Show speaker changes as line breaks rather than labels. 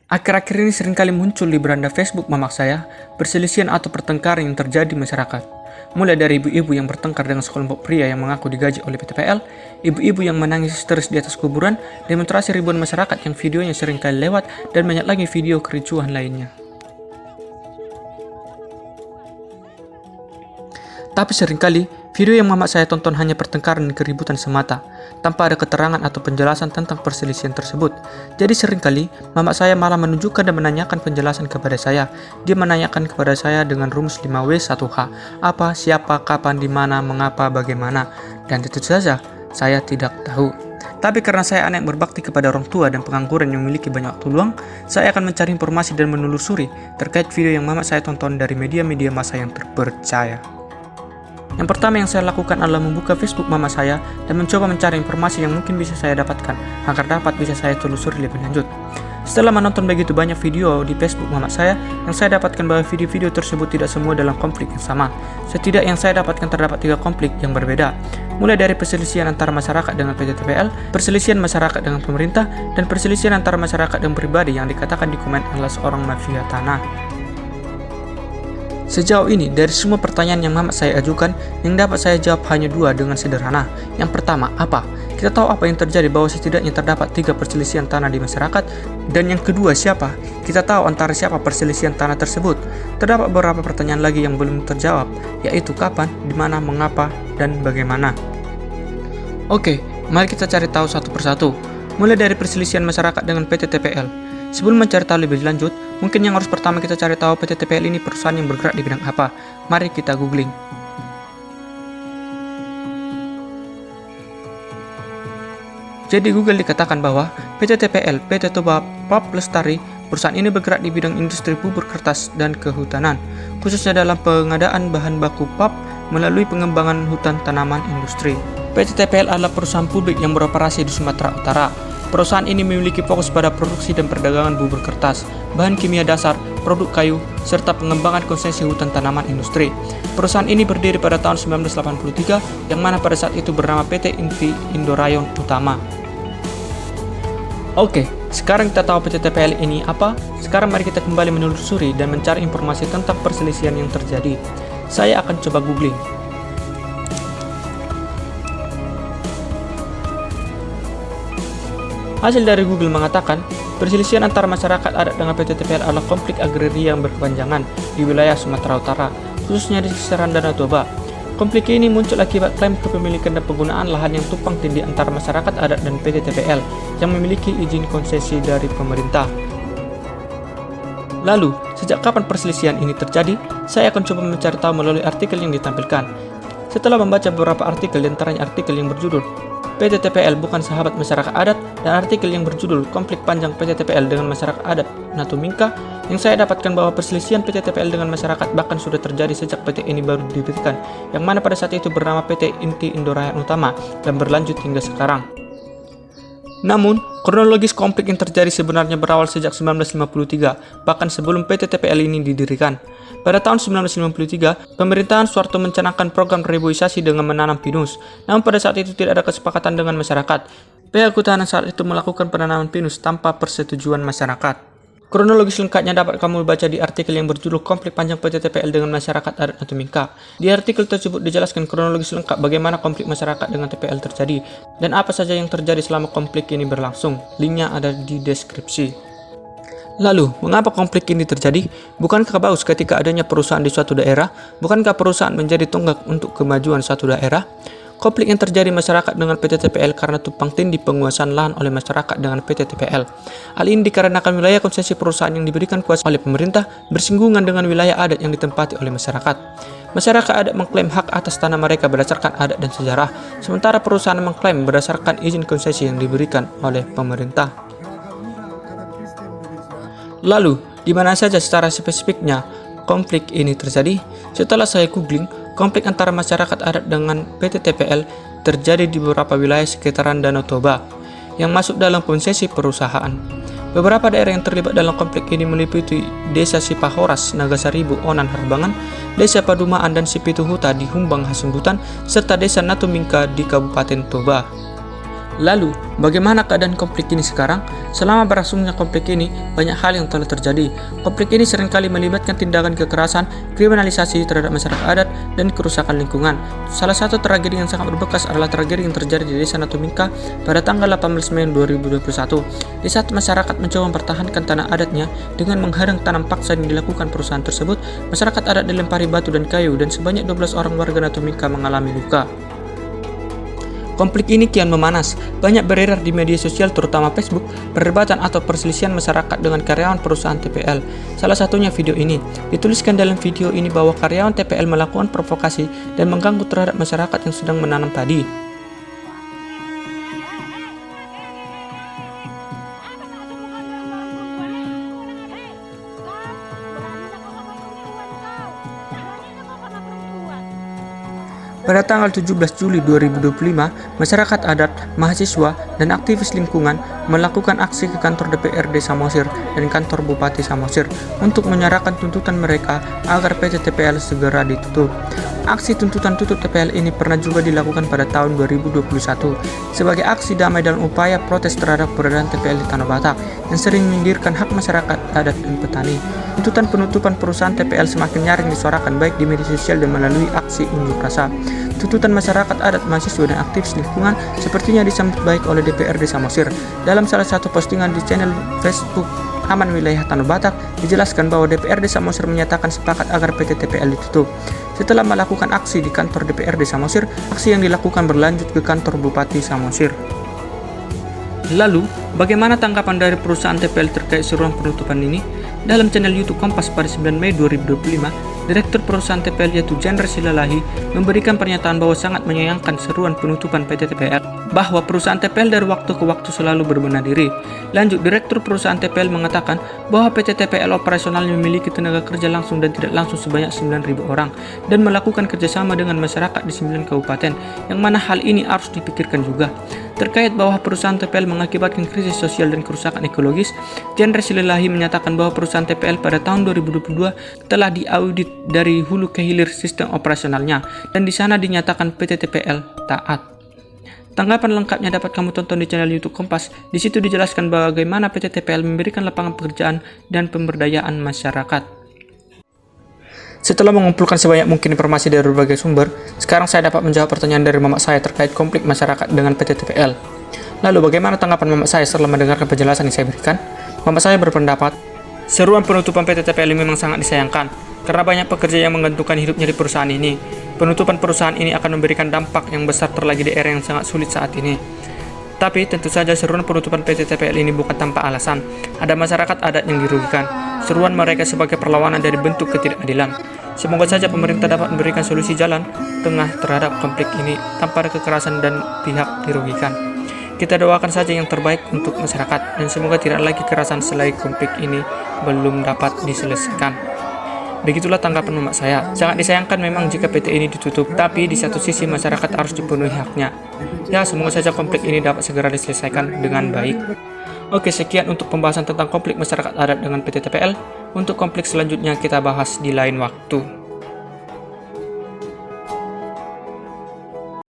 Akhir-akhir ini seringkali muncul di beranda Facebook mamak saya, perselisihan atau pertengkaran yang terjadi di masyarakat. Mulai dari ibu-ibu yang bertengkar dengan sekelompok pria yang mengaku digaji oleh PTPL, ibu-ibu yang menangis histeris di atas kuburan, demonstrasi ribuan masyarakat yang videonya seringkali lewat, dan banyak lagi video kericuhan lainnya. Tapi seringkali, video yang mamak saya tonton hanya pertengkaran dan keributan semata, tanpa ada keterangan atau penjelasan tentang perselisihan tersebut. Jadi seringkali, mamak saya malah menunjukkan dan menanyakan penjelasan kepada saya. Dia menanyakan kepada saya dengan rumus 5W1H, apa, siapa, kapan, di mana, mengapa, bagaimana. Dan tentu saja, saya tidak tahu. Tapi karena saya anak yang berbakti kepada orang tua dan pengangguran yang memiliki banyak waktu luang, saya akan mencari informasi dan menelusuri terkait video yang mamak saya tonton dari media-media massa yang terpercaya. Yang pertama yang saya lakukan adalah membuka Facebook mama saya dan mencoba mencari informasi yang mungkin bisa saya dapatkan agar dapat bisa saya telusuri lebih lanjut. Setelah menonton begitu banyak video di Facebook mama saya, yang saya dapatkan bahwa video-video tersebut tidak semua dalam konflik yang sama. Setidaknya yang saya dapatkan terdapat 3 konflik yang berbeda, mulai dari perselisihan antara masyarakat dengan PT TPL, perselisihan masyarakat dengan pemerintah, dan perselisihan antara masyarakat dan pribadi yang dikatakan di komen adalah seorang mafia tanah. Sejauh ini, dari semua pertanyaan yang mamak saya ajukan, yang dapat saya jawab hanya 2 dengan sederhana. Yang pertama, apa? Kita tahu apa yang terjadi bahwa setidaknya terdapat 3 perselisihan tanah di masyarakat. Dan yang kedua, siapa? Kita tahu antara siapa perselisihan tanah tersebut. Terdapat beberapa pertanyaan lagi yang belum terjawab, yaitu kapan, di mana, mengapa, dan bagaimana. Oke, mari kita cari tahu satu persatu. Mulai dari perselisihan masyarakat dengan PT TPL. Sebelum mencari tahu lebih lanjut, mungkin yang harus pertama kita cari tahu PT TPL ini perusahaan yang bergerak di bidang apa. Mari kita googling. Jadi Google dikatakan bahwa PT TPL, PT Toba Pulp Lestari, perusahaan ini bergerak di bidang industri bubur kertas dan kehutanan, khususnya dalam pengadaan bahan baku pulp melalui pengembangan hutan tanaman industri. PT TPL adalah perusahaan publik yang beroperasi di Sumatera Utara. Perusahaan ini memiliki fokus pada produksi dan perdagangan bubur kertas, bahan kimia dasar, produk kayu, serta pengembangan konsesi hutan tanaman industri. Perusahaan ini berdiri pada tahun 1983, yang mana pada saat itu bernama PT Inti Indorayon Utama. Oke, sekarang kita tahu PT TPL ini apa. Sekarang mari kita kembali menelusuri dan mencari informasi tentang perselisihan yang terjadi. Saya akan coba googling. Hasil dari Google mengatakan, perselisihan antara masyarakat adat dengan PT TPL adalah konflik agraria yang berkepanjangan di wilayah Sumatera Utara, khususnya di kisaran Danau Toba. Konflik ini muncul akibat klaim kepemilikan dan penggunaan lahan yang tumpang tindih antara masyarakat adat dan PT TPL yang memiliki izin konsesi dari pemerintah. Lalu, sejak kapan perselisihan ini terjadi? Saya akan coba mencari tahu melalui artikel yang ditampilkan. Setelah membaca beberapa artikel, diantaranya artikel yang berjudul PT TPL bukan sahabat masyarakat adat, dan artikel yang berjudul Konflik Panjang PT TPL dengan Masyarakat Adat Natumingka, yang saya dapatkan bahwa perselisihan PT TPL dengan masyarakat bahkan sudah terjadi sejak PT ini baru didirikan, yang mana pada saat itu bernama PT Inti Indorayon Utama dan berlanjut hingga sekarang. Namun, kronologis konflik yang terjadi sebenarnya berawal sejak 1953, bahkan sebelum PT TPL ini didirikan. Pada tahun 1993, pemerintahan Soeharto mencanangkan program reboisasi dengan menanam pinus. Namun pada saat itu tidak ada kesepakatan dengan masyarakat. Pihak kehutanan saat itu melakukan penanaman pinus tanpa persetujuan masyarakat. Kronologis lengkapnya dapat kamu baca di artikel yang berjudul Konflik Panjang PT TPL dengan Masyarakat Adat Natumingka. Di artikel tersebut dijelaskan kronologis lengkap bagaimana konflik masyarakat dengan TPL terjadi dan apa saja yang terjadi selama konflik ini berlangsung. Linknya ada di deskripsi. Lalu, mengapa konflik ini terjadi? Bukankah bagus ketika adanya perusahaan di suatu daerah? Bukankah perusahaan menjadi tonggak untuk kemajuan suatu daerah? Konflik yang terjadi masyarakat dengan PT TPL karena tumpang tindih penguasaan lahan oleh masyarakat dengan PT TPL. Hal ini dikarenakan wilayah konsesi perusahaan yang diberikan kuasa oleh pemerintah bersinggungan dengan wilayah adat yang ditempati oleh masyarakat. Masyarakat adat mengklaim hak atas tanah mereka berdasarkan adat dan sejarah, sementara perusahaan mengklaim berdasarkan izin konsesi yang diberikan oleh pemerintah. Lalu, di mana saja secara spesifiknya konflik ini terjadi? Setelah saya googling, konflik antara masyarakat adat dengan PT TPL terjadi di beberapa wilayah sekitaran Danau Toba yang masuk dalam konsesi perusahaan. Beberapa daerah yang terlibat dalam konflik ini meliputi Desa Sipahoras, Nagasaribu, Onan, Harbangan, Desa Padumaan dan Sipituhuta di Humbang, Hasembutan, serta Desa Natumingka di Kabupaten Toba. Lalu, bagaimana keadaan konflik ini sekarang? Selama berlangsungnya konflik ini, banyak hal yang telah terjadi. Konflik ini seringkali melibatkan tindakan kekerasan, kriminalisasi terhadap masyarakat adat, dan kerusakan lingkungan. Salah satu tragedi yang sangat berbekas adalah tragedi yang terjadi di Desa Natumingka pada tanggal 18 Mei 2021. Di saat masyarakat mencoba mempertahankan tanah adatnya dengan menghadang tanam paksa yang dilakukan perusahaan tersebut, masyarakat adat dilempari batu dan kayu dan sebanyak 12 orang warga Natumingka mengalami luka. Konflik ini kian memanas, banyak beredar di media sosial terutama Facebook, perdebatan atau perselisihan masyarakat dengan karyawan perusahaan TPL. Salah satunya video ini. Dituliskan dalam video ini bahwa karyawan TPL melakukan provokasi dan mengganggu terhadap masyarakat yang sedang menanam padi. Pada tanggal 17 Juli 2025, masyarakat adat, mahasiswa, dan aktivis lingkungan melakukan aksi ke kantor DPRD Samosir dan kantor Bupati Samosir untuk menyuarakan tuntutan mereka agar PT TPL segera ditutup. Aksi tuntutan tutup TPL ini pernah juga dilakukan pada tahun 2021 sebagai aksi damai dalam upaya protes terhadap keberadaan TPL di Tanah Batak yang sering menyingkirkan hak masyarakat adat dan petani. Tuntutan penutupan perusahaan TPL semakin nyaring disuarakan baik di media sosial dan melalui aksi unjuk rasa. Tuntutan masyarakat adat, mahasiswa, dan aktivis lingkungan sepertinya disambut baik oleh DPRD Samosir. Dalam salah satu postingan di channel Facebook Aman Wilayah Tanah Batak, dijelaskan bahwa DPRD Samosir menyatakan sepakat agar PT TPL ditutup. Setelah melakukan aksi di kantor DPRD Samosir, aksi yang dilakukan berlanjut ke kantor Bupati Samosir. Lalu, bagaimana tanggapan dari perusahaan TPL terkait seruan penutupan ini? Dalam channel YouTube Kompas pada 9 Mei 2025, Direktur perusahaan TPL yaitu Jendra Silalahi memberikan pernyataan bahwa sangat menyayangkan seruan penutupan PT TPL, bahwa perusahaan TPL dari waktu ke waktu selalu berbenah diri. Lanjut, Direktur perusahaan TPL mengatakan bahwa PT TPL operasionalnya memiliki tenaga kerja langsung dan tidak langsung sebanyak 9.000 orang dan melakukan kerjasama dengan masyarakat di 9 kabupaten, yang mana hal ini harus dipikirkan juga. Terkait bahwa perusahaan TPL mengakibatkan krisis sosial dan kerusakan ekologis, Jendra Silalahi menyatakan bahwa perusahaan TPL pada tahun 2022 telah diaudit dari hulu ke hilir sistem operasionalnya dan di sana dinyatakan PT TPL taat. Tanggapan lengkapnya dapat kamu tonton di channel YouTube Kompas. Di situ dijelaskan bagaimana PT TPL memberikan lapangan pekerjaan dan pemberdayaan masyarakat. Setelah mengumpulkan sebanyak mungkin informasi dari berbagai sumber, sekarang saya dapat menjawab pertanyaan dari mamak saya terkait konflik masyarakat dengan PT TPL. Lalu bagaimana tanggapan mamak saya setelah mendengarkan penjelasan yang saya berikan? Mamak saya berpendapat, seruan penutupan PT TPL memang sangat disayangkan, karena banyak pekerja yang menggantungkan hidupnya di perusahaan ini. Penutupan perusahaan ini akan memberikan dampak yang besar terlagi di era yang sangat sulit saat ini. Tapi tentu saja seruan penutupan PT TPL ini bukan tanpa alasan. Ada masyarakat adat yang dirugikan. Seruan mereka sebagai perlawanan dari bentuk ketidakadilan. Semoga saja pemerintah dapat memberikan solusi jalan tengah terhadap konflik ini tanpa ada kekerasan dan pihak dirugikan. Kita doakan saja yang terbaik untuk masyarakat dan semoga tidak lagi kekerasan selagi konflik ini belum dapat diselesaikan. Begitulah tanggapan mamak saya. Sangat disayangkan memang jika PT ini ditutup, tapi di satu sisi masyarakat harus dipenuhi haknya. Ya, semoga saja konflik ini dapat segera diselesaikan dengan baik. Oke, sekian untuk pembahasan tentang konflik masyarakat adat dengan PT TPL. Untuk konflik selanjutnya kita bahas di lain waktu.